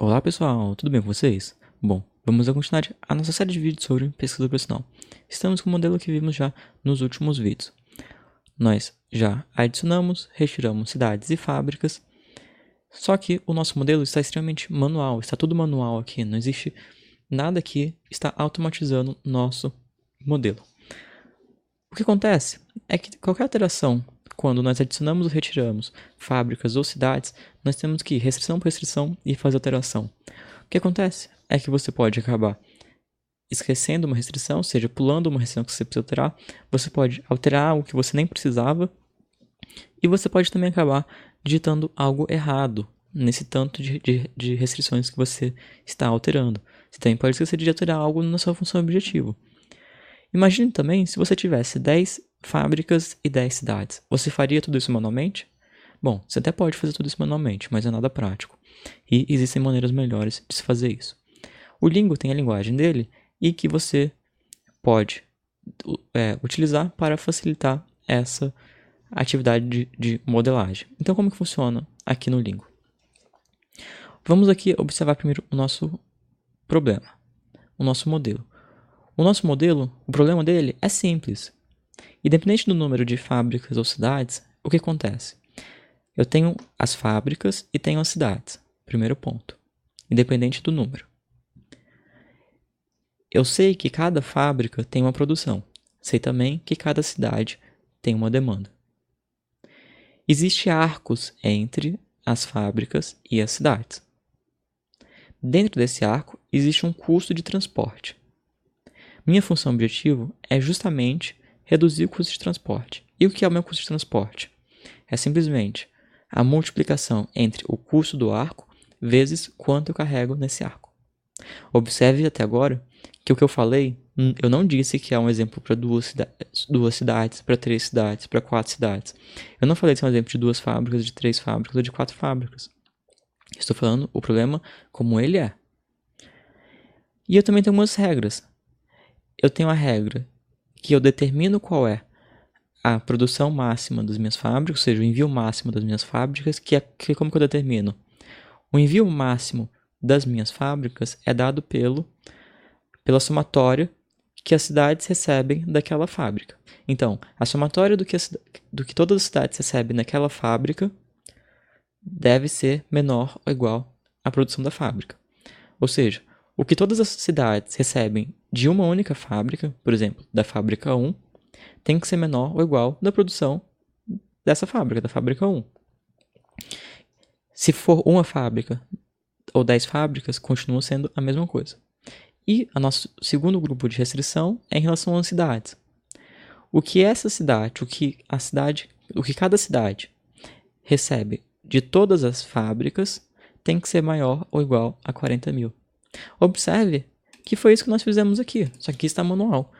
Olá pessoal, tudo bem com vocês? Bom, vamos continuar a nossa série de vídeos sobre pesquisa operacional. Estamos com o modelo que vimos já nos últimos vídeos. Nós já adicionamos, retiramos cidades e fábricas, só que o nosso modelo está extremamente manual, está tudo manual aqui, não existe nada que está automatizando nosso modelo. O que acontece é que qualquer alteração, quando nós adicionamos ou retiramos fábricas ou cidades, nós temos que ir restrição por restrição e fazer alteração. O que acontece é que você pode acabar esquecendo uma restrição, ou seja, pulando uma restrição que você precisa alterar, você pode alterar algo que você nem precisava, e você pode também acabar digitando algo errado nesse tanto de restrições que você está alterando. Você também pode esquecer de alterar algo na sua função objetivo. Imagine também se você tivesse 10 fábricas e 10 cidades. Você faria tudo isso manualmente? Bom, você até pode fazer tudo isso manualmente, mas é nada prático. E existem maneiras melhores de se fazer isso. O Lingo tem a linguagem dele e que você pode utilizar para facilitar essa atividade de modelagem. Então, como que funciona aqui no Lingo? Vamos aqui observar primeiro o nosso problema, o nosso modelo. O nosso modelo, o problema dele é simples. Independente do número de fábricas ou cidades, o que acontece? Eu tenho as fábricas e tenho as cidades. Primeiro ponto. Independente do número. Eu sei que cada fábrica tem uma produção. Sei também que cada cidade tem uma demanda. Existem arcos entre as fábricas e as cidades. Dentro desse arco, existe um custo de transporte. Minha função objetivo é justamente reduzir o custo de transporte. E o que é o meu custo de transporte? É simplesmente a multiplicação entre o custo do arco vezes quanto eu carrego nesse arco. Observe até agora que o que eu falei, eu não disse que é um exemplo para duas cidades, para 3 cidades, para 4 cidades. Eu não falei que é um exemplo de 2 fábricas, de 3 fábricas ou de 4 fábricas. Estou falando o problema como ele é. E eu também tenho umas regras. Eu tenho a regra que eu determino qual é a produção máxima das minhas fábricas, ou seja, o envio máximo das minhas fábricas, como que eu determino? O envio máximo das minhas fábricas é dado pela somatória que as cidades recebem daquela fábrica. Então, a somatória do que todas as cidades recebem naquela fábrica deve ser menor ou igual à produção da fábrica. Ou seja, o que todas as cidades recebem de uma única fábrica, por exemplo, da fábrica 1, tem que ser menor ou igual da produção dessa fábrica, da fábrica 1. Se for uma fábrica ou 10 fábricas, continua sendo a mesma coisa. E o nosso segundo grupo de restrição é em relação às cidades. O que essa cidade, o que cada cidade recebe de todas as fábricas tem que ser maior ou igual a 40 mil. Observe que foi isso que nós fizemos aqui, só que aqui está manual.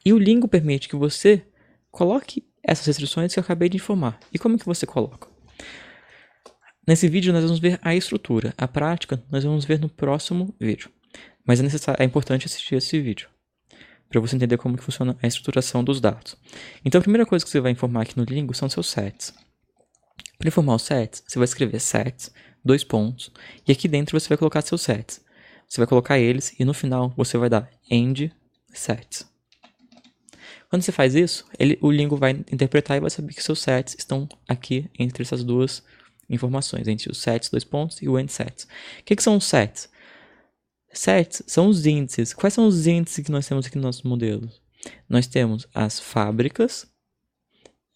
E o Lingo permite que você coloque essas restrições que eu acabei de informar. E como que você coloca? Nesse vídeo nós vamos ver a estrutura. A prática nós vamos ver no próximo vídeo. Mas é importante assistir esse vídeo para você entender como que funciona a estruturação dos dados. Então a primeira coisa que você vai informar aqui no Lingo são seus sets. Para informar os sets, você vai escrever sets, 2 pontos, e aqui dentro você vai colocar seus sets. Você vai colocar eles e no final você vai dar end sets. Quando você faz isso, o Lingo vai interpretar e vai saber que seus sets estão aqui entre essas duas informações, entre os sets, 2 pontos, e o end sets. O que são os sets? Sets são os índices. Quais são os índices que nós temos aqui no nosso modelo? Nós temos as fábricas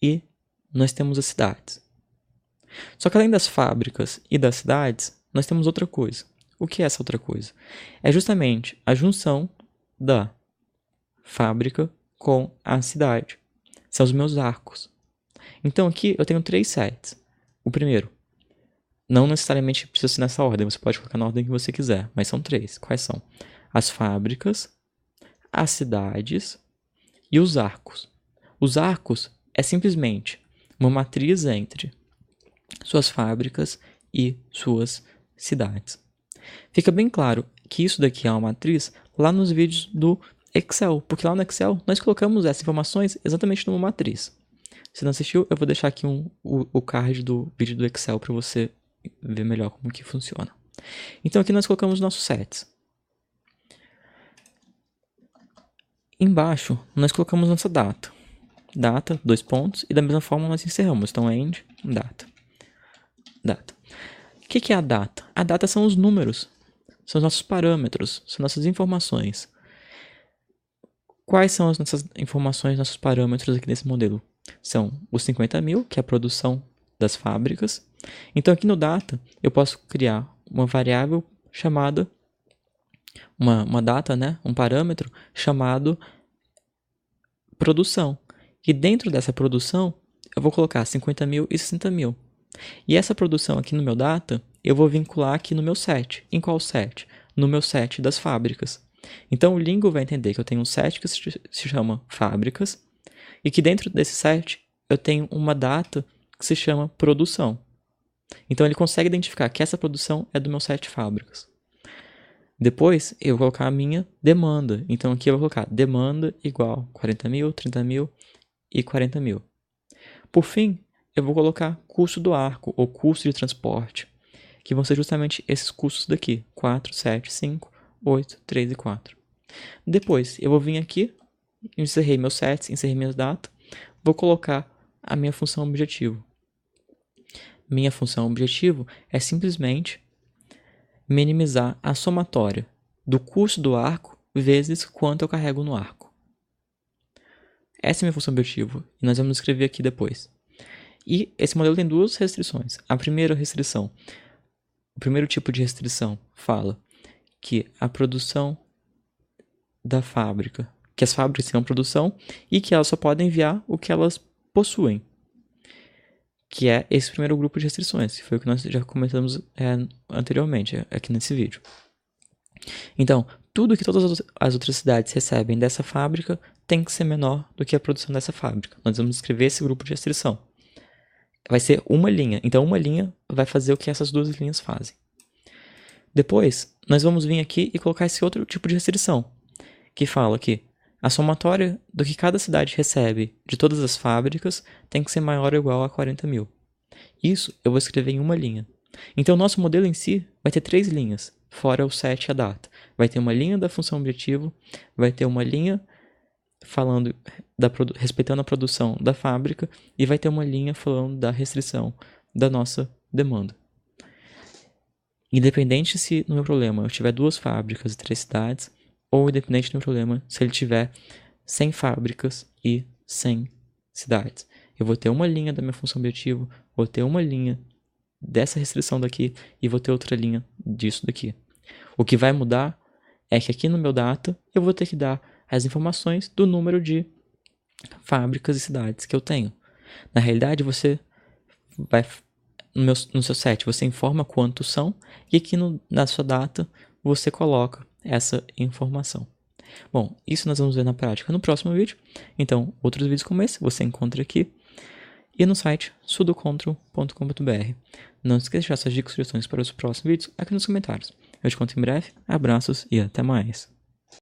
e nós temos as cidades. Só que além das fábricas e das cidades, nós temos outra coisa. O que é essa outra coisa? É justamente a junção da fábrica com a cidade. São os meus arcos. Então aqui eu tenho 3 sets. O primeiro, não necessariamente precisa ser nessa ordem, você pode colocar na ordem que você quiser, mas são 3. Quais são? As fábricas, as cidades e os arcos. Os arcos é simplesmente uma matriz entre suas fábricas e suas cidades. Fica bem claro que isso daqui é uma matriz lá nos vídeos do Excel, porque lá no Excel nós colocamos essas informações exatamente numa matriz. Se não assistiu, eu vou deixar aqui o card do vídeo do Excel para você ver melhor como que funciona. Então aqui nós colocamos nossos sets. Embaixo nós colocamos nossa data. Data, 2 pontos, e da mesma forma nós encerramos. Então end, data. Data. O que é a data? A data são os números. São os nossos parâmetros, são nossas informações. Quais são as nossas informações, nossos parâmetros aqui nesse modelo? São os 50.000, que é a produção das fábricas. Então aqui no data, eu posso criar uma variável chamada, uma data, né? Um parâmetro chamado produção. E dentro dessa produção, eu vou colocar 50.000 e 60.000. E essa produção aqui no meu data, eu vou vincular aqui no meu set. Em qual set? No meu set das fábricas. Então o Lingo vai entender que eu tenho um set que se chama fábricas e que dentro desse set eu tenho uma data que se chama produção. Então ele consegue identificar que essa produção é do meu set fábricas. Depois eu vou colocar a minha demanda. Então aqui eu vou colocar demanda igual 40.000, 30.000 e 40.000. Por fim, eu vou colocar custo do arco ou custo de transporte, que vão ser justamente esses custos daqui, 4, 7, 5, 8, 3 e 4. Depois, eu vou vir aqui, encerrei meus sets, encerrei minhas datas, vou colocar a minha função objetivo. Minha função objetivo é simplesmente minimizar a somatória do custo do arco vezes quanto eu carrego no arco. Essa é a minha função objetivo, e nós vamos escrever aqui depois. E esse modelo tem duas restrições. A primeira restrição, o primeiro tipo de restrição fala que a produção da fábrica, que as fábricas têm uma produção e que elas só podem enviar o que elas possuem, que é esse primeiro grupo de restrições, que foi o que nós já comentamos anteriormente aqui nesse vídeo. Então, tudo que todas as outras cidades recebem dessa fábrica tem que ser menor do que a produção dessa fábrica. Nós vamos escrever esse grupo de restrição. Vai ser uma linha. Então, uma linha vai fazer o que essas duas linhas fazem. Depois, nós vamos vir aqui e colocar esse outro tipo de restrição, que fala que a somatória do que cada cidade recebe de todas as fábricas tem que ser maior ou igual a 40.000. Isso eu vou escrever em uma linha. Então, o nosso modelo em si vai ter 3 linhas, fora o set e a data. Vai ter uma linha da função objetivo, vai ter uma linha falando respeitando a produção da fábrica e vai ter uma linha falando da restrição da nossa demanda. Independente se no meu problema eu tiver 2 fábricas e 3 cidades, ou independente do meu problema se ele tiver 100 fábricas e 100 cidades. Eu vou ter uma linha da minha função objetivo, vou ter uma linha dessa restrição daqui e vou ter outra linha disso daqui. O que vai mudar é que aqui no meu data eu vou ter que dar as informações do número de fábricas e cidades que eu tenho. Na realidade, você vai no seu set, você informa quantos são e aqui na sua data você coloca essa informação. Bom, isso nós vamos ver na prática no próximo vídeo. Então, outros vídeos como esse você encontra aqui e no site sudocontrol.com.br. Não esqueça de deixar suas dicas e sugestões para os próximos vídeos aqui nos comentários. Eu te conto em breve. Abraços e até mais.